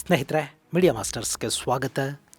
ಸ್ನೇಹಿತರೆ, ಮೀಡಿಯಾ ಮಾಸ್ಟರ್ಸ್ಗೆ ಸ್ವಾಗತ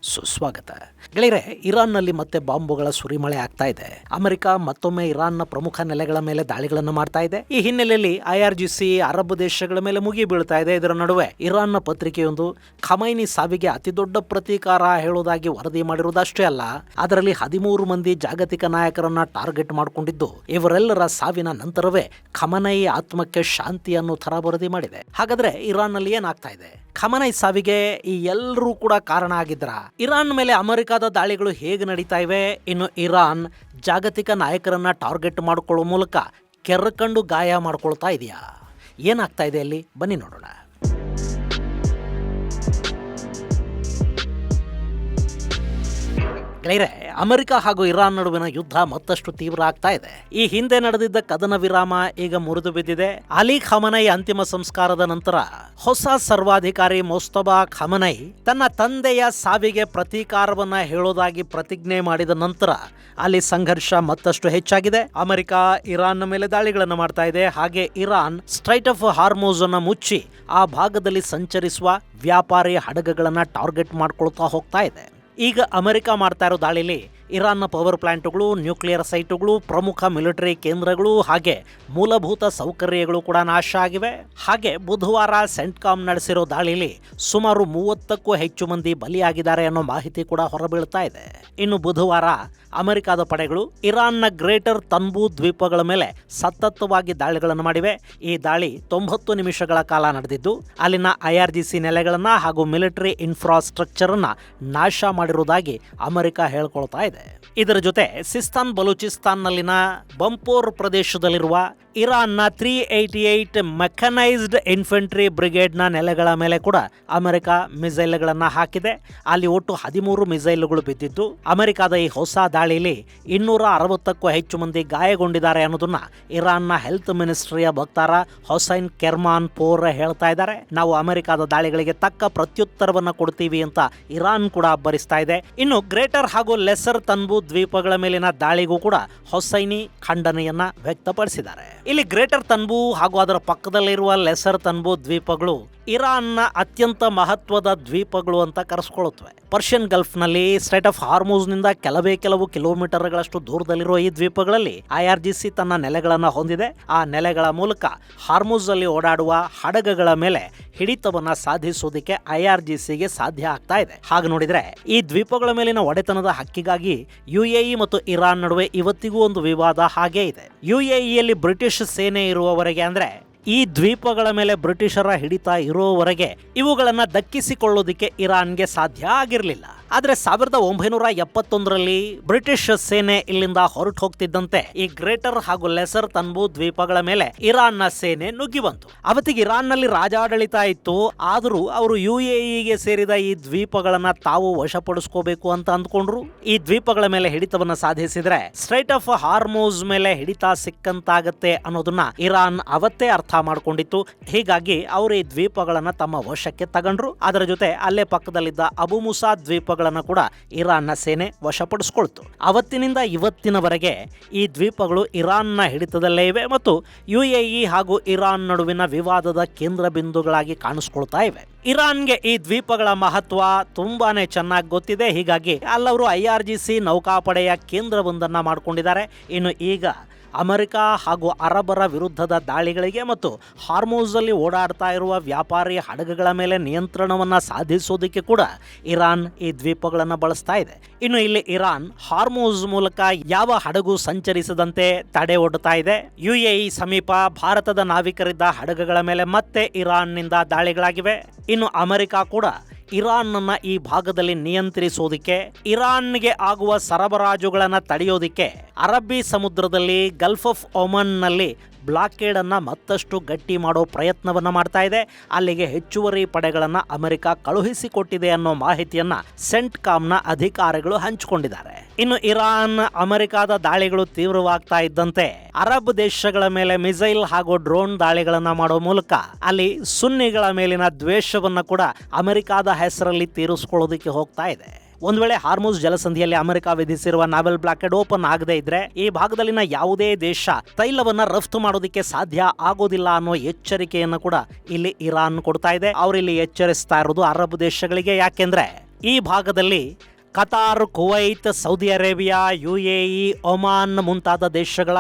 ಸುಸ್ವಾಗತ. ಗೆಳೆಯರೆ, ಇರಾನ್ನಲ್ಲಿ ಮತ್ತೆ ಬಾಂಬುಗಳ ಸುರಿಮಳೆ ಆಗ್ತಾ ಇದೆ. ಅಮೆರಿಕ ಮತ್ತೊಮ್ಮೆ ಇರಾನ್ನ ಪ್ರಮುಖ ನೆಲೆಗಳ ಮೇಲೆ ದಾಳಿಗಳನ್ನು ಮಾಡ್ತಾ ಇದೆ. ಈ ಹಿನ್ನೆಲೆಯಲ್ಲಿ IRGC ಅರಬ್ ದೇಶಗಳ ಮೇಲೆ ಮುಗಿ ಬೀಳ್ತಾ ಇದೆ. ಇದರ ನಡುವೆ ಇರಾನ್ನ ಪತ್ರಿಕೆಯೊಂದು ಖಮೈನಿ ಸಾವಿಗೆ ಅತಿದೊಡ್ಡ ಪ್ರತೀಕಾರ ಹೇಳುವುದಾಗಿ ವರದಿ ಮಾಡಿರುವುದಷ್ಟೇ ಅಲ್ಲ, ಅದರಲ್ಲಿ 13 ಮಂದಿ ಜಾಗತಿಕ ನಾಯಕರನ್ನ ಟಾರ್ಗೆಟ್ ಮಾಡಿಕೊಂಡಿದ್ದು, ಇವರೆಲ್ಲರ ಸಾವಿನ ನಂತರವೇ ಖಮನೈ ಆತ್ಮಕ್ಕೆ ಶಾಂತಿ ಅನ್ನೋ ಥರ ವರದಿ ಮಾಡಿದೆ. ಹಾಗಾದ್ರೆ ಇರಾನ್ನಲ್ಲಿ ಏನಾಗ್ತಾ ಇದೆ? ಖಮನೈ ಸಾವಿಗೆ ಈ ಎಲ್ಲರೂ ಕೂಡ ಕಾರಣ ಆಗಿದ್ರ? ಇರಾನ್ ಮೇಲೆ ಅಮೆರಿಕದ ದಾಳಿಗಳು ಹೇಗೆ ನಡೀತಾ ಇವೆ? ಇನ್ನು ಇರಾನ್ ಜಾಗತಿಕ ನಾಯಕರನ್ನ ಟಾರ್ಗೆಟ್ ಮಾಡಿಕೊಳ್ಳುವ ಮೂಲಕ ಕೆರ್ಕಂಡು ಗಾಯ ಮಾಡ್ಕೊಳ್ತಾ ಇದೆಯಾ? ಏನಾಗ್ತಾ ಇದೆ ಅಲ್ಲಿ? ಬನ್ನಿ ನೋಡೋಣ. ಗೆಳೆಯರೆ, ಅಮೆರಿಕ ಹಾಗೂ ಇರಾನ್ ನಡುವಿನ ಯುದ್ಧ ಮತ್ತಷ್ಟು ತೀವ್ರ ಆಗ್ತಾ ಇದೆ. ಈ ಹಿಂದೆ ನಡೆದಿದ್ದ ಕದನ ವಿರಾಮ ಈಗ ಮುರಿದು ಬಿದ್ದಿದೆ. ಅಲಿ ಖಮನೈ ಅಂತಿಮ ಸಂಸ್ಕಾರದ ನಂತರ ಹೊಸ ಸರ್ವಾಧಿಕಾರಿ ಮೊಸ್ತಬಾ ಖಮನೈ ತನ್ನ ತಂದೆಯ ಸಾವಿಗೆ ಪ್ರತೀಕಾರವನ್ನ ಹೇಳೋದಾಗಿ ಪ್ರತಿಜ್ಞೆ ಮಾಡಿದ ನಂತರ ಅಲ್ಲಿ ಸಂಘರ್ಷ ಮತ್ತಷ್ಟು ಹೆಚ್ಚಾಗಿದೆ. ಅಮೆರಿಕ ಇರಾನ್ ಮೇಲೆ ದಾಳಿಗಳನ್ನು ಮಾಡ್ತಾ ಇದೆ. ಹಾಗೆ ಇರಾನ್ ಸ್ಟ್ರೈಟ್ ಆಫ್ ಹಾರ್ಮೋಸ್ ಅನ್ನ ಮುಚ್ಚಿ ಆ ಭಾಗದಲ್ಲಿ ಸಂಚರಿಸುವ ವ್ಯಾಪಾರಿ ಹಡಗುಗಳನ್ನ ಟಾರ್ಗೆಟ್ ಮಾಡ್ಕೊಳ್ತಾ ಹೋಗ್ತಾ ಇದೆ. ಈಗ ಅಮೆರಿಕ ಮಾಡ್ತಾ ಇರೋ ದಾಳಿಲಿ ಇರಾನ್ನ ಪವರ್ ಪ್ಲಾಂಟ್ಗಳು, ನ್ಯೂಕ್ಲಿಯರ್ ಸೈಟುಗಳು, ಪ್ರಮುಖ ಮಿಲಿಟರಿ ಕೇಂದ್ರಗಳು ಹಾಗೆ ಮೂಲಭೂತ ಸೌಕರ್ಯಗಳು ಕೂಡ ನಾಶ ಆಗಿವೆ. ಹಾಗೆ ಬುಧವಾರ ಸೆಂಟ್ಕಾಮ್ ನಡೆಸಿರೋ ದಾಳಿಲಿ ಸುಮಾರು 30ಕ್ಕೂ ಹೆಚ್ಚು ಮಂದಿ ಬಲಿಯಾಗಿದ್ದಾರೆ ಅನ್ನೋ ಮಾಹಿತಿ ಕೂಡ ಹೊರಬೀಳ್ತಾ ಇದೆ. ಇನ್ನು ಬುಧವಾರ ಅಮೆರಿಕದ ಪಡೆಗಳು ಇರಾನ್ನ ಗ್ರೇಟರ್ ತನ್ಬೂ ದ್ವೀಪಗಳ ಮೇಲೆ ಸತತವಾಗಿ ದಾಳಿಗಳನ್ನು ಮಾಡಿವೆ. ಈ ದಾಳಿ 90 ನಿಮಿಷಗಳ ಕಾಲ ನಡೆದಿದ್ದು, ಅಲ್ಲಿನ IRGC ನೆಲೆಗಳನ್ನ ಹಾಗೂ ಮಿಲಿಟರಿ ಇನ್ಫ್ರಾಸ್ಟ್ರಕ್ಚರ್ ಅನ್ನ ನಾಶ ಮಾಡಿರುವುದಾಗಿ ಅಮೆರಿಕ ಹೇಳ್ಕೊಳ್ತಾ ಇದೆ. ಇದರ ಜೊತೆ ಸಿಸ್ತಾನ್ ಬಲೂಚಿಸ್ತಾನ್ನಲ್ಲಿನ ಬಂಪೋರ್ ಪ್ರದೇಶದಲ್ಲಿರುವ ಇರಾನ್ನ 388 ಮೆಕನೈಸ್ಡ್ ಇನ್ಫೆಂಟ್ರಿ ಬ್ರಿಗೇಡ್ನ ನೆಲೆಗಳ ಮೇಲೆ ಕೂಡ ಅಮೆರಿಕ ಮಿಸೈಲ್ಗಳನ್ನು ಹಾಕಿದೆ. ಅಲ್ಲಿ ಒಟ್ಟು 13 ಮಿಸೈಲ್ಗಳು ಬಿದ್ದಿದ್ದು, ಅಮೆರಿಕದ ಈ ಹೊಸ ದಾಳಿಯಲ್ಲಿ 260ಕ್ಕೂ ಹೆಚ್ಚು ಮಂದಿ ಗಾಯಗೊಂಡಿದ್ದಾರೆ ಅನ್ನೋದನ್ನ ಇರಾನ್ನ ಹೆಲ್ತ್ ಮಿನಿಸ್ಟ್ರಿಯ ವಕ್ತಾರ ಹೊಸೈನ್ ಕೆರ್ಮಾನ್ ಪೋರ್ ಹೇಳ್ತಾ ಇದ್ದಾರೆ. ನಾವು ಅಮೆರಿಕದ ದಾಳಿಗಳಿಗೆ ತಕ್ಕ ಪ್ರತ್ಯುತ್ತರವನ್ನ ಕೊಡ್ತೀವಿ ಅಂತ ಇರಾನ್ ಕೂಡ ಅಬ್ಬರಿಸ್ತಾ ಇದೆ. ಇನ್ನು ಗ್ರೇಟರ್ ಹಾಗೂ ಲೆಸರ್ ತನ್ಬೂ ದ್ವೀಪಗಳ ಮೇಲಿನ ದಾಳಿಗೂ ಕೂಡ ಹೊಸೈನಿ ಖಂಡನೆಯನ್ನ ವ್ಯಕ್ತಪಡಿಸಿದ್ದಾರೆ. ಇಲ್ಲಿ ಗ್ರೇಟರ್ ತನ್ಬೂ ಹಾಗೂ ಅದರ ಪಕ್ಕದಲ್ಲಿರುವ ಲೆಸರ್ ತನ್ಬೂ ದ್ವೀಪಗಳು ಇರಾನ್ನ ಅತ್ಯಂತ ಮಹತ್ವದ ದ್ವೀಪಗಳು ಅಂತ ಕರೆಸ್ಕೊಳ್ಳುತ್ತವೆ. ಪರ್ಷಿಯನ್ ಗಲ್ಫ್ನಲ್ಲಿ ಸ್ಟ್ರೈಟ್ ಆಫ್ ಹಾರ್ಮೋಸ್ನಿಂದ ಕೆಲವು ಕಿಲೋಮೀಟರ್ಗಳಷ್ಟು ದೂರದಲ್ಲಿರುವ ಈ ದ್ವೀಪಗಳಲ್ಲಿ IRGC ತನ್ನ ನೆಲೆಗಳನ್ನು ಹೊಂದಿದೆ. ಆ ನೆಲೆಗಳ ಮೂಲಕ ಹಾರ್ಮೋಸ್ ಅಲ್ಲಿ ಓಡಾಡುವ ಹಡಗುಗಳ ಮೇಲೆ ಹಿಡಿತವನ್ನ ಸಾಧಿಸೋದಕ್ಕೆ IRGCಗೆ ಸಾಧ್ಯ ಆಗ್ತಾ ಇದೆ. ಹಾಗೆ ನೋಡಿದ್ರೆ ಈ ದ್ವೀಪಗಳ ಮೇಲಿನ ಒಡೆತನದ ಹಕ್ಕಿಗಾಗಿ UAE ಮತ್ತು ಇರಾನ್ ನಡುವೆ ಇವತ್ತಿಗೂ ಒಂದು ವಿವಾದ ಹಾಗೇ ಇದೆ. UAEಯಲ್ಲಿ ಬ್ರಿಟಿಷ್ ಸೇನೆ ಇರುವವರೆಗೆ, ಅಂದ್ರೆ ಈ ದ್ವೀಪಗಳ ಮೇಲೆ ಬ್ರಿಟಿಷರ ಹಿಡಿತ ಇರುವವರೆಗೆ ಇವುಗಳನ್ನ ದಕ್ಕಿಸಿಕೊಳ್ಳೋದಿಕ್ಕೆ ಇರಾನ್ಗೆ ಸಾಧ್ಯ ಆಗಿರಲಿಲ್ಲ. ಆದ್ರೆ 1971ರಲ್ಲಿ ಬ್ರಿಟಿಷ್ ಸೇನೆ ಇಲ್ಲಿಂದ ಹೊರಟು ಹೋಗ್ತಿದ್ದಂತೆ ಈ ಗ್ರೇಟರ್ ಹಾಗೂ ಲೆಸರ್ ತನ್ಬೂ ದ್ವೀಪಗಳ ಮೇಲೆ ಇರಾನ್ನ ಸೇನೆ ನುಗ್ಗಿ ಬಂತು. ಅವತ್ತಿಗೆ ಇರಾನ್ನಲ್ಲಿ ರಾಜಾಡಳಿತ ಇತ್ತು. ಆದರೂ ಅವರು UAEಗೆ ಸೇರಿದ ಈ ದ್ವೀಪಗಳನ್ನ ತಾವು ವಶಪಡಿಸ್ಕೋಬೇಕು ಅಂತ ಅಂದ್ಕೊಂಡ್ರು. ಈ ದ್ವೀಪಗಳ ಮೇಲೆ ಹಿಡಿತವನ್ನ ಸಾಧಿಸಿದ್ರೆ ಸ್ಟ್ರೈಟ್ ಆಫ್ ಹಾರ್ಮೋಸ್ ಮೇಲೆ ಹಿಡಿತ ಸಿಕ್ಕಂತಾಗತ್ತೆ ಅನ್ನೋದನ್ನ ಇರಾನ್ ಅವತ್ತೇ ಅರ್ಥ ಮಾಡ್ಕೊಂಡಿತ್ತು. ಹೀಗಾಗಿ ಅವರು ಈ ದ್ವೀಪಗಳನ್ನ ತಮ್ಮ ವಶಕ್ಕೆ ತಗೊಂಡ್ರು. ಅದರ ಜೊತೆ ಅಲ್ಲೇ ಪಕ್ಕದಲ್ಲಿದ್ದ ಅಬು ಮುಸಾ ದ್ವೀಪಗಳನ್ನ ಕೂಡ ಇರಾನ್ನ ಸೇನೆ ವಶಪಡಿಸಿಕೊಳ್ತು. ಅವತ್ತಿನಿಂದ ಇವತ್ತಿನವರೆಗೆ ಈ ದ್ವೀಪಗಳು ಇರಾನ್ನ ಹಿಡಿತದಲ್ಲೇ ಇವೆ ಮತ್ತು UAE ಹಾಗೂ ಇರಾನ್ ನಡುವಿನ ವಿವಾದದ ಕೇಂದ್ರ ಬಿಂದುಗಳಾಗಿ ಕಾಣಿಸ್ಕೊಳ್ತಾ ಇವೆ. ಇರಾನ್ಗೆ ಈ ದ್ವೀಪಗಳ ಮಹತ್ವ ತುಂಬಾನೇ ಚೆನ್ನಾಗಿ ಗೊತ್ತಿದೆ. ಹೀಗಾಗಿ ಅಲ್ಲವರು IRGC ನೌಕಾಪಡೆಯ ಕೇಂದ್ರವೊಂದನ್ನ ಮಾಡಿಕೊಂಡಿದ್ದಾರೆ. ಇನ್ನು ಈಗ ಅಮೆರಿಕ ಹಾಗೂ ಅರಬರ ವಿರುದ್ಧದ ದಾಳಿಗಳಿಗೆ ಮತ್ತು ಹಾರ್ಮೋಸ್ ಅಲ್ಲಿ ಓಡಾಡ್ತಾ ಇರುವ ವ್ಯಾಪಾರಿ ಹಡಗುಗಳ ಮೇಲೆ ನಿಯಂತ್ರಣವನ್ನ ಸಾಧಿಸೋದಕ್ಕೆ ಕೂಡ ಇರಾನ್ ಈ ದ್ವೀಪಗಳನ್ನು ಬಳಸ್ತಾ ಇದೆ. ಇನ್ನು ಇಲ್ಲಿ ಇರಾನ್ ಹಾರ್ಮೋಸ್ ಮೂಲಕ ಯಾವ ಹಡಗು ಸಂಚರಿಸದಂತೆ ತಡೆ ಒಡ್ತಾ ಇದೆ. UAE ಸಮೀಪ ಭಾರತದ ನಾವಿಕರಿದ್ದ ಹಡಗುಗಳ ಮೇಲೆ ಮತ್ತೆ ಇರಾನ್ನಿಂದ ದಾಳಿಗಳಾಗಿವೆ. ಇನ್ನು ಅಮೆರಿಕ ಕೂಡ ಇರಾನ್ನ ಈ ಭಾಗದಲ್ಲಿ ನಿಯಂತ್ರಿಸೋದಿಕ್ಕೆ, ಇರಾನ್ಗೆ ಆಗುವ ಸರಬರಾಜುಗಳನ್ನು ತಡೆಯೋದಿಕ್ಕೆ ಅರಬ್ಬಿ ಸಮುದ್ರದಲ್ಲಿ ಗಲ್ಫ್ ಆಫ್ ಒಮನ್ ನಲ್ಲಿ ಬ್ಲಾಕೇಡ್ ಅನ್ನ ಮತ್ತಷ್ಟು ಗಟ್ಟಿ ಮಾಡೋ ಪ್ರಯತ್ನವನ್ನ ಮಾಡ್ತಾ ಇದೆ. ಅಲ್ಲಿಗೆ ಹೆಚ್ಚುವರಿ ಪಡೆಗಳನ್ನ ಅಮೆರಿಕ ಕಳುಹಿಸಿಕೊಟ್ಟಿದೆ ಅನ್ನೋ ಮಾಹಿತಿಯನ್ನ ಸೆಂಟ್ಕಾಮ್ನ ಅಧಿಕಾರಿಗಳು ಹಂಚಿಕೊಂಡಿದ್ದಾರೆ. ಇನ್ನು ಇರಾನ್ ಅಮೆರಿಕದ ದಾಳಿಗಳು ತೀವ್ರವಾಗ್ತಾ ಇದ್ದಂತೆ ಅರಬ್ ದೇಶಗಳ ಮೇಲೆ ಮಿಸೈಲ್ ಹಾಗೂ ಡ್ರೋನ್ ದಾಳಿಗಳನ್ನ ಮಾಡೋ ಮೂಲಕ ಅಲ್ಲಿ ಸುನ್ನಿಗಳ ಮೇಲಿನ ದ್ವೇಷವನ್ನ ಕೂಡ ಅಮೆರಿಕದ ಹೆಸರಲ್ಲಿ ತೀರಿಸಿಕೊಳ್ಳೋದಕ್ಕೆ ಹೋಗ್ತಾ ಇದೆ. ಒಂದ್ ವೇಳೆ ಹಾರ್ಮುಜ್ ಜಲಸಂಧಿಯಲ್ಲಿ ಅಮೆರಿಕ ವಿಧಿಸಿರುವ ನಾವೆಲ್ ಬ್ಲಾಕೆಡ್ ಓಪನ್ ಆಗದೇ ಇದ್ರೆ ಈ ಭಾಗದಲ್ಲಿನ ಯಾವುದೇ ದೇಶ ತೈಲವನ್ನ ರಫ್ತು ಮಾಡೋದಕ್ಕೆ ಸಾಧ್ಯ ಆಗೋದಿಲ್ಲ ಅನ್ನೋ ಎಚ್ಚರಿಕೆಯನ್ನು ಕೂಡ ಇಲ್ಲಿ ಇರಾನ್ ಕೊಡ್ತಾ ಇದೆ. ಅವರಿಲ್ಲಿ ಎಚ್ಚರಿಸ್ತಾ ಇರೋದು ಅರಬ್ ದೇಶಗಳಿಗೆ. ಯಾಕೆಂದ್ರೆ ಈ ಭಾಗದಲ್ಲಿ Qatar, Kuwait, Saudi Arabia, UAE, Oman ಮುಂತಾದ ದೇಶಗಳ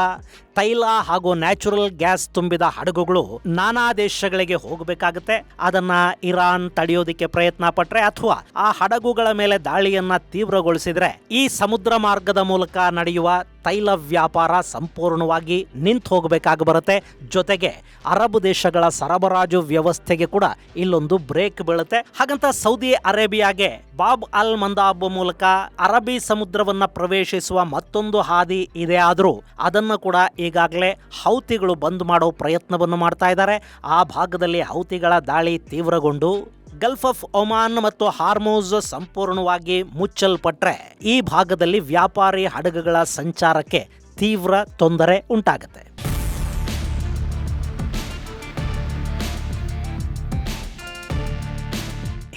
ತೈಲ ಹಾಗೂ ನ್ಯಾಚುರಲ್ ಗ್ಯಾಸ್ ತುಂಬಿದ ಹಡಗುಗಳು ನಾನಾ ದೇಶಗಳಿಗೆ ಹೋಗಬೇಕಾಗುತ್ತೆ. ಅದನ್ನ ಇರಾನ್ ತಡೆಯೋದಿಕ್ಕೆ ಪ್ರಯತ್ನ ಪಟ್ರೆ ಅಥವಾ ಆ ಹಡಗುಗಳ ಮೇಲೆ ದಾಳಿಯನ್ನ ತೀವ್ರಗೊಳಿಸಿದ್ರೆ ಈ ಸಮುದ್ರ ಮಾರ್ಗದ ಮೂಲಕ ನಡೆಯುವ ತೈಲ ವ್ಯಾಪಾರ ಸಂಪೂರ್ಣವಾಗಿ ನಿಂತು ಹೋಗಬೇಕಾಗಿ ಬರುತ್ತೆ. ಜೊತೆಗೆ ಅರಬ್ ದೇಶಗಳ ಸರಬರಾಜು ವ್ಯವಸ್ಥೆಗೆ ಕೂಡ ಇಲ್ಲೊಂದು ಬ್ರೇಕ್ ಬೀಳುತ್ತೆ. ಹಾಗಂತ ಸೌದಿ ಅರೇಬಿಯಾಗೆ ಬಾಬ್ ಅಲ್ ಮಂದಾಬ್ ಮೂಲಕ ಅರಬ್ಬಿ ಸಮುದ್ರವನ್ನ ಪ್ರವೇಶಿಸುವ ಮತ್ತೊಂದು ಹಾದಿ ಇದೆ. ಆದರೂ ಅದನ್ನು ಕೂಡ ಈಗಾಗಲೇ ಹೌತಿಗಳು ಬಂದ್ ಮಾಡೋ ಪ್ರಯತ್ನವನ್ನು ಮಾಡ್ತಾ ಇದ್ದಾರೆ. ಆ ಭಾಗದಲ್ಲಿ ಹೌತಿಗಳ ದಾಳಿ ತೀವ್ರಗೊಂಡು ಗಲ್ಫ್ ಆಫ್ ಒಮಾನ್ ಮತ್ತು ಹಾರ್ಮುಜ್ ಸಂಪೂರ್ಣವಾಗಿ ಮುಚ್ಚಲ್ಪಟ್ರೆ ಈ ಭಾಗದಲ್ಲಿ ವ್ಯಾಪಾರಿ ಹಡಗುಗಳ ಸಂಚಾರಕ್ಕೆ ತೀವ್ರ ತೊಂದರೆ ಉಂಟಾಗುತ್ತೆ.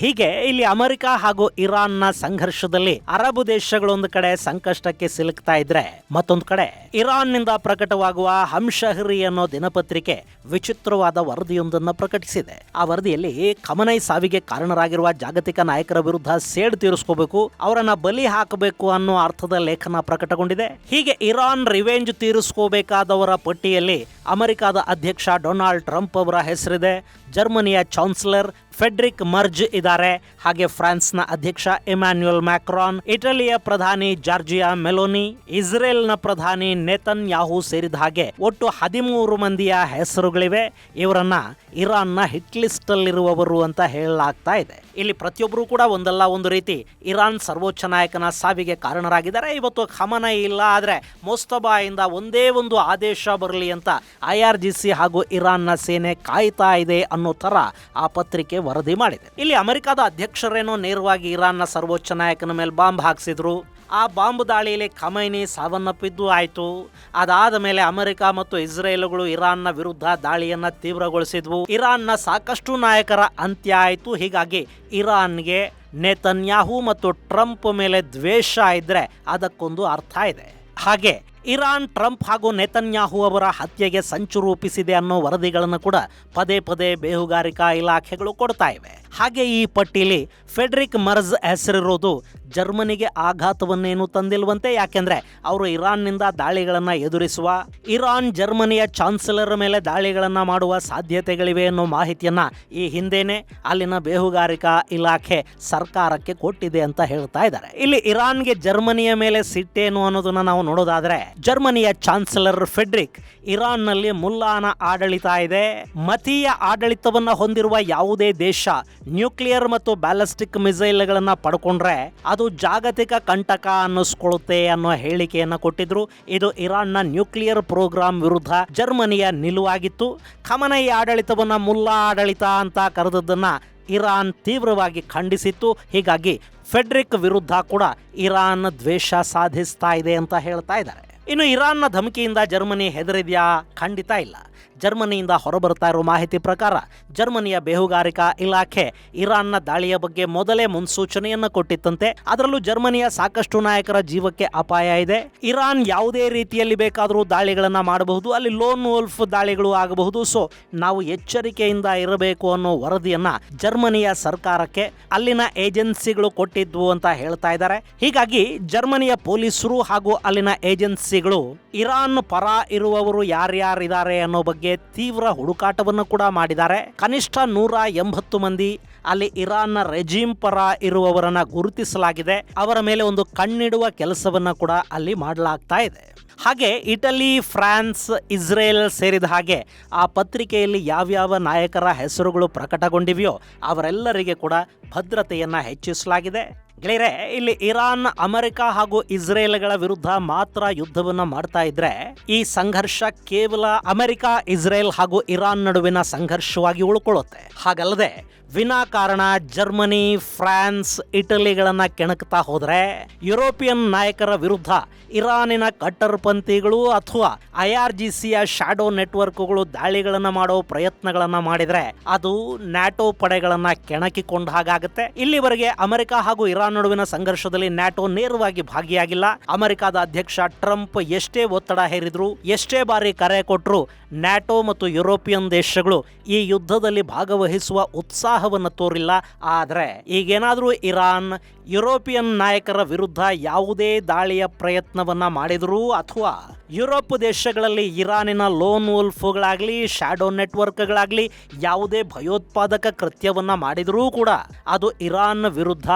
ಹೀಗೆ ಇಲ್ಲಿ ಅಮೆರಿಕ ಹಾಗೂ ಇರಾನ್ನ ಸಂಘರ್ಷದಲ್ಲಿ ಅರಬ್ ದೇಶಗಳೊಂದು ಕಡೆ ಸಂಕಷ್ಟಕ್ಕೆ ಸಿಲುಕ್ತಾ ಇದ್ರೆ ಮತ್ತೊಂದು ಕಡೆ ಇರಾನ್ನಿಂದ ಪ್ರಕಟವಾಗುವ ಹಮ್ಶಹರಿ ಅನ್ನೋ ದಿನಪತ್ರಿಕೆ ವಿಚಿತ್ರವಾದ ವರದಿಯೊಂದನ್ನು ಪ್ರಕಟಿಸಿದೆ. ಆ ವರದಿಯಲ್ಲಿ ಖಮನೈ ಸಾವಿಗೆ ಕಾರಣರಾಗಿರುವ ಜಾಗತಿಕ ನಾಯಕರ ವಿರುದ್ಧ ಸೇಡು ತೀರಿಸ್ಕೋಬೇಕು, ಅವರನ್ನ ಬಲಿ ಹಾಕಬೇಕು ಅನ್ನೋ ಅರ್ಥದ ಲೇಖನ ಪ್ರಕಟಗೊಂಡಿದೆ. ಹೀಗೆ ಇರಾನ್ ರಿವೆಂಜ್ ತೀರಿಸ್ಕೋಬೇಕಾದವರ ಪಟ್ಟಿಯಲ್ಲಿ ಅಮೆರಿಕದ ಅಧ್ಯಕ್ಷ ಡೊನಾಲ್ಡ್ ಟ್ರಂಪ್ ಅವರ ಹೆಸರಿದೆ. ಜರ್ಮನಿಯ ಚಾನ್ಸಲರ್ ಫೆಡ್ರಿಕ್ ಮರ್ಜ್ ಇದ್ದಾರೆ. ಹಾಗೆ ಫ್ರಾನ್ಸ್ನ ಅಧ್ಯಕ್ಷ ಇಮ್ಯಾನ್ಯುಯಲ್ ಮ್ಯಾಕ್ರಾನ್, ಇಟಲಿಯ ಪ್ರಧಾನಿ ಜಾರ್ಜಿಯಾ ಮೆಲೋನಿ, ಇಸ್ರೇಲ್ನ ಪ್ರಧಾನಿ ನೆತನ್ ಯಾಹೂ ಸೇರಿದ ಹಾಗೆ ಒಟ್ಟು 13 ಮಂದಿಯ ಹೆಸರುಗಳಿವೆ. ಇವರನ್ನ ಇರಾನ್ನ ಹಿಟ್ ಲಿಸ್ಟ್ ಅಲ್ಲಿರುವವರು ಅಂತ ಹೇಳಲಾಗ್ತಾ ಇದೆ. ಇಲ್ಲಿ ಪ್ರತಿಯೊಬ್ಬರು ಕೂಡ ಒಂದಲ್ಲ ಒಂದು ರೀತಿ ಇರಾನ್ ಸರ್ವೋಚ್ಚ ನಾಯಕನ ಸಾವಿಗೆ ಕಾರಣರಾಗಿದ್ದಾರೆ. ಇವತ್ತು ಖಮನೈ ಇಲ್ಲ, ಆದ್ರೆ ಮೋಸ್ತಬಾಯಿಂದ ಒಂದೇ ಒಂದು ಆದೇಶ ಬರಲಿ ಅಂತ IRGC ಹಾಗೂ ಇರಾನ್ನ ಸೇನೆ ಕಾಯ್ತಾ ಇದೆ ಅನ್ನೋ ತರ ಆ ಪತ್ರಿಕೆ ವರದಿ ಮಾಡಿದೆ. ಇಲ್ಲಿ ಅಮೆರಿಕದ ಅಧ್ಯಕ್ಷರೇನೋ ನೇರವಾಗಿ ಇರಾನ್ನ ಸರ್ವೋಚ್ಚ ನಾಯಕನ ಮೇಲೆ ಬಾಂಬ್ ಹಾಕ್ಸಿದ್ರು. ಆ ಬಾಂಬ್ ದಾಳಿಯಲ್ಲಿ ಖಮೈನಿ ಸಾವನ್ನಪ್ಪಿದ್ದು ಆಯಿತು. ಅದಾದ ಮೇಲೆ ಅಮೆರಿಕ ಮತ್ತು ಇಸ್ರೇಲ್ಗಳು ಇರಾನ್ನ ವಿರುದ್ಧ ದಾಳಿಯನ್ನ ತೀವ್ರಗೊಳಿಸಿದ್ವು. ಇರಾನ್ನ ಸಾಕಷ್ಟು ನಾಯಕರ ಅಂತ್ಯ ಆಯಿತು. ಹೀಗಾಗಿ ಇರಾನ್ಗೆ ನೆತನ್ಯಾಹು ಮತ್ತು ಟ್ರಂಪ್ ಮೇಲೆ ದ್ವೇಷ ಇದ್ರೆ ಅದಕ್ಕೊಂದು ಅರ್ಥ ಇದೆ. ಹಾಗೆ ಇರಾನ್ ಟ್ರಂಪ್ ಹಾಗೂ ನೆತನ್ಯಾಹು ಅವರ ಹತ್ಯೆಗೆ ಸಂಚು ರೂಪಿಸಿದೆ ಅನ್ನೋ ವರದಿಗಳನ್ನು ಕೂಡ ಪದೇ ಪದೇ ಬೇಹುಗಾರಿಕಾ ಇಲಾಖೆಗಳು ಕೊಡ್ತಾ ಇವೆ. ಹಾಗೆ ಈ ಪಟ್ಟಿಲಿ ಫೆಡ್ರಿಕ್ ಮರ್ಜ್ ಹೆಸರಿರೋದು ಜರ್ಮನಿಗೆ ಆಘಾತವನ್ನೇನು ತಂದಿಲ್ವಂತೆ. ಯಾಕೆಂದ್ರೆ ಅವರು ಇರಾನ್ನಿಂದ ದಾಳಿಗಳನ್ನು ಎದುರಿಸುವ, ಇರಾನ್ ಜರ್ಮನಿಯ ಚಾನ್ಸಲರ್ ಮೇಲೆ ದಾಳಿಗಳನ್ನು ಮಾಡುವ ಸಾಧ್ಯತೆಗಳಿವೆ ಅನ್ನೋ ಮಾಹಿತಿಯನ್ನ ಈ ಹಿಂದೆನೆ ಅಲ್ಲಿನ ಬೇಹುಗಾರಿಕಾ ಇಲಾಖೆ ಸರ್ಕಾರಕ್ಕೆ ಕೊಟ್ಟಿದೆ ಅಂತ ಹೇಳ್ತಾ ಇದ್ದಾರೆ. ಇಲ್ಲಿ ಇರಾನ್ಗೆ ಜರ್ಮನಿಯ ಮೇಲೆ ಸಿಟ್ಟೇನು ಅನ್ನೋದನ್ನ ನಾವು ನೋಡೋದಾದ್ರೆ, ಜರ್ಮನಿಯ ಚಾನ್ಸಲರ್ ಫೆಡ್ರಿಕ್ ಇರಾನ್ನಲ್ಲಿ ಮುಲ್ಲಾನ ಆಡಳಿತ ಇದೆ. ಮತೀಯ ಆಡಳಿತವನ್ನ ಹೊಂದಿರುವ ಯಾವುದೇ ದೇಶ ನ್ಯೂಕ್ಲಿಯರ್ ಮತ್ತು ಬ್ಯಾಲಿಸ್ಟಿಕ್ ಮಿಸೈಲ್ಗಳನ್ನ ಪಡ್ಕೊಂಡ್ರೆ ಅದು ಜಾಗತಿಕ ಕಂಟಕ ಅನ್ನಿಸ್ಕೊಳ್ಳುತ್ತೆ ಅನ್ನೋ ಹೇಳಿಕೆಯನ್ನ ಕೊಟ್ಟಿದ್ರು. ಇದು ಇರಾನ್ನ ನ್ಯೂಕ್ಲಿಯರ್ ಪ್ರೋಗ್ರಾಂ ವಿರುದ್ಧ ಜರ್ಮನಿಯ ನಿಲುವಾಗಿತ್ತು. ಖಮನೈ ಆಡಳಿತವನ್ನ ಮುಲ್ಲಾ ಆಡಳಿತ ಅಂತ ಕರೆದದ್ದನ್ನ ಇರಾನ್ ತೀವ್ರವಾಗಿ ಖಂಡಿಸಿತ್ತು. ಹೀಗಾಗಿ ಫೆಡ್ರಿಕ್ ವಿರುದ್ಧ ಕೂಡ ಇರಾನ್ ದ್ವೇಷ ಸಾಧಿಸ್ತಾ ಇದೆ ಅಂತ ಹೇಳ್ತಾ ಇದ್ದಾರೆ. ಇನ್ನು ಇರಾನ್ನ ಧಮಕಿಯಿಂದ ಜರ್ಮನಿ ಹೆದರಿದೆಯಾ? ಖಂಡಿತ ಇಲ್ಲ. ಜರ್ಮನಿಯಿಂದ ಹೊರಬರ್ತಾ ಇರೋ ಮಾಹಿತಿ ಪ್ರಕಾರ ಜರ್ಮನಿಯ ಬೇಹುಗಾರಿಕಾ ಇಲಾಖೆ ಇರಾನ್ನ ದಾಳಿಯ ಬಗ್ಗೆ ಮೊದಲೇ ಮುನ್ಸೂಚನೆಯನ್ನು ಕೊಟ್ಟಿತ್ತಂತೆ. ಅದರಲ್ಲೂ ಜರ್ಮನಿಯ ಸಾಕಷ್ಟು ನಾಯಕರ ಜೀವಕ್ಕೆ ಅಪಾಯ ಇದೆ. ಇರಾನ್ ಯಾವುದೇ ರೀತಿಯಲ್ಲಿ ಬೇಕಾದರೂ ದಾಳಿಗಳನ್ನ ಮಾಡಬಹುದು, ಅಲ್ಲಿ ಲೋನ್ ವೋಲ್ಫ್ ದಾಳಿಗಳು ಆಗಬಹುದು. ಸೊ ನಾವು ಎಚ್ಚರಿಕೆಯಿಂದ ಇರಬೇಕು ಅನ್ನೋ ವರದಿಯನ್ನ ಜರ್ಮನಿಯ ಸರ್ಕಾರಕ್ಕೆ ಅಲ್ಲಿನ ಏಜೆನ್ಸಿಗಳು ಕೊಟ್ಟಿದ್ವು ಅಂತ ಹೇಳ್ತಾ ಇದ್ದಾರೆ. ಹೀಗಾಗಿ ಜರ್ಮನಿಯ ಪೊಲೀಸರು ಹಾಗೂ ಅಲ್ಲಿನ ಏಜೆನ್ಸಿಗಳು ಇರಾನ್ ಪರ ಇರುವವರು ಯಾರ್ಯಾರಿದ್ದಾರೆ ಅನ್ನೋ ಬಗ್ಗೆ ತೀವ್ರ ಹುಡುಕಾಟವನ್ನು ಕೂಡ ಮಾಡಿದ್ದಾರೆ. ಕನಿಷ್ಠ 180 ಮಂದಿ ಅಲ್ಲಿ ಇರಾನ್ನ ರೆಜಿಮ್ ಪರ ಇರುವವರನ್ನ ಗುರುತಿಸಲಾಗಿದೆ. ಅವರ ಮೇಲೆ ಒಂದು ಕಣ್ಣಿಡುವ ಕೆಲಸವನ್ನ ಕೂಡ ಅಲ್ಲಿ ಮಾಡಲಾಗ್ತಾ ಇದೆ. ಹಾಗೆ ಇಟಲಿ, ಫ್ರಾನ್ಸ್, ಇಸ್ರೇಲ್ ಸೇರಿದ ಹಾಗೆ ಆ ಪತ್ರಿಕೆಯಲ್ಲಿ ಯಾವ್ಯಾವ ನಾಯಕರ ಹೆಸರುಗಳು ಪ್ರಕಟಗೊಂಡಿವೆಯೋ ಅವರೆಲ್ಲರಿಗೆ ಕೂಡ ಭದ್ರತೆಯನ್ನ ಹೆಚ್ಚಿಸಲಾಗಿದೆ. ಗೆಳೆಯರೆ, ಇಲ್ಲಿ ಇರಾನ್, ಅಮೆರಿಕ ಹಾಗೂ ಇಸ್ರೇಲ್ಗಳ ವಿರುದ್ಧ ಮಾತ್ರ ಯುದ್ಧವನ್ನ ಮಾಡ್ತಾ ಇದ್ರೆ ಈ ಸಂಘರ್ಷ ಕೇವಲ ಅಮೆರಿಕ, ಇಸ್ರೇಲ್ ಹಾಗೂ ಇರಾನ್ ನಡುವಿನ ಸಂಘರ್ಷವಾಗಿ ಉಳ್ಕೊಳ್ಳುತ್ತೆ. ಹಾಗಲ್ಲದೆ ವಿನಾಕಾರಣ ಜರ್ಮನಿ, ಫ್ರಾನ್ಸ್, ಇಟಲಿಗಳನ್ನ ಕೆಣಕ್ತಾ ಹೋದ್ರೆ ಯುರೋಪಿಯನ್ ನಾಯಕರ ವಿರುದ್ಧ ಇರಾನಿನ ಕಟ್ಟರ್ಪಂಥಿಗಳು ಅಥವಾ IRGCಯ ಶಾಡೋ ನೆಟ್ವರ್ಕ್ಗಳು ದಾಳಿಗಳನ್ನ ಮಾಡೋ ಪ್ರಯತ್ನಗಳನ್ನ ಮಾಡಿದ್ರೆ ಅದು ನ್ಯಾಟೋ ಪಡೆಗಳನ್ನ ಕೆಣಕಿಕೊಂಡ ಹಾಗಾಗುತ್ತೆ. ಇಲ್ಲಿವರೆಗೆ ಅಮೆರಿಕ ಹಾಗೂ ಇರಾನ್ ಇರಾನ್ ನಡುವಿನ ಸಂಘರ್ಷದಲ್ಲಿ ನ್ಯಾಟೋ ನೇರವಾಗಿ ಭಾಗಿಯಾಗಿಲ್ಲ. ಅಮೆರಿಕದ ಅಧ್ಯಕ್ಷ ಟ್ರಂಪ್ ಎಷ್ಟೇ ಒತ್ತಡ ಹೇರಿದ್ರು, ಎಷ್ಟೇ ಬಾರಿ ಕರೆ ಕೊಟ್ಟರು, ನ್ಯಾಟೋ ಮತ್ತು ಯುರೋಪಿಯನ್ ದೇಶಗಳು ಈ ಯುದ್ಧದಲ್ಲಿ ಭಾಗವಹಿಸುವ ಉತ್ಸಾಹವನ್ನು ತೋರಿಲ್ಲ. ಆದರೆ ಈಗೇನಾದರೂ ಇರಾನ್ ಯುರೋಪಿಯನ್ ನಾಯಕರ ವಿರುದ್ಧ ಯಾವುದೇ ದಾಳಿಯ ಪ್ರಯತ್ನವನ್ನ ಮಾಡಿದರೂ ಅಥವಾ ಯುರೋಪ್ ದೇಶಗಳಲ್ಲಿ ಇರಾನಿನ ಲೋನ್ ವುಲ್ಫ್ಗಳಾಗಲಿ ಶ್ಯಾಡೋ ನೆಟ್ವರ್ಕ್ಗಳಾಗಲಿ ಯಾವುದೇ ಭಯೋತ್ಪಾದಕ ಕೃತ್ಯವನ್ನ ಮಾಡಿದರೂ ಕೂಡ ಅದು ಇರಾನ್ ವಿರುದ್ಧ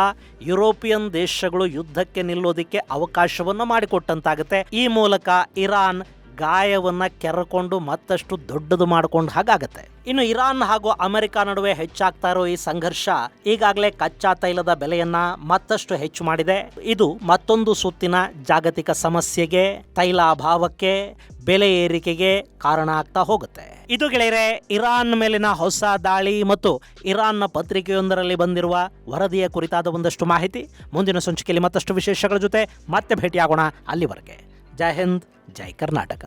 ಯುರೋಪಿಯನ್ ದೇಶಗಳು ಯುದ್ಧಕ್ಕೆ ನಿಲ್ಲೋದಿಕ್ಕೆ ಅವಕಾಶವನ್ನ ಮಾಡಿಕೊಟ್ಟಂತಾಗುತ್ತೆ. ಈ ಮೂಲಕ ಇರಾನ್ ಗಾಯವನ್ನ ಕೆರಕೊಂಡು ಮತ್ತಷ್ಟು ದೊಡ್ಡದು ಮಾಡಿಕೊಂಡು ಹಾಗಾಗತ್ತೆ. ಇನ್ನು ಇರಾನ್ ಹಾಗೂ ಅಮೆರಿಕ ನಡುವೆ ಹೆಚ್ಚಾಗ್ತಾ ಇರೋ ಈ ಸಂಘರ್ಷ ಈಗಾಗಲೇ ಕಚ್ಚಾ ತೈಲದ ಬೆಲೆಯನ್ನ ಮತ್ತಷ್ಟು ಹೆಚ್ಚು ಮಾಡಿದೆ. ಇದು ಮತ್ತೊಂದು ಸುತ್ತಿನ ಜಾಗತಿಕ ಸಮಸ್ಯೆಗೆ, ತೈಲ ಅಭಾವಕ್ಕೆ, ಬೆಲೆ ಏರಿಕೆಗೆ ಕಾರಣ ಆಗ್ತಾ ಹೋಗುತ್ತೆ. ಇದು ಗೆಳೆಯರೆ ಇರಾನ್ ಮೇಲಿನ ಹೊಸ ದಾಳಿ ಮತ್ತು ಇರಾನ್ನ ಪತ್ರಿಕೆಯೊಂದರಲ್ಲಿ ಬಂದಿರುವ ವರದಿಯ ಕುರಿತಾದ ಒಂದಷ್ಟು ಮಾಹಿತಿ. ಮುಂದಿನ ಸಂಚಿಕೆಯಲ್ಲಿ ಮತ್ತಷ್ಟು ವಿಶೇಷಗಳ ಜೊತೆ ಮತ್ತೆ ಭೇಟಿಯಾಗೋಣ. ಅಲ್ಲಿವರೆಗೆ ಜೈ ಹಿಂದ್, ಜೈ ಕರ್ನಾಟಕ.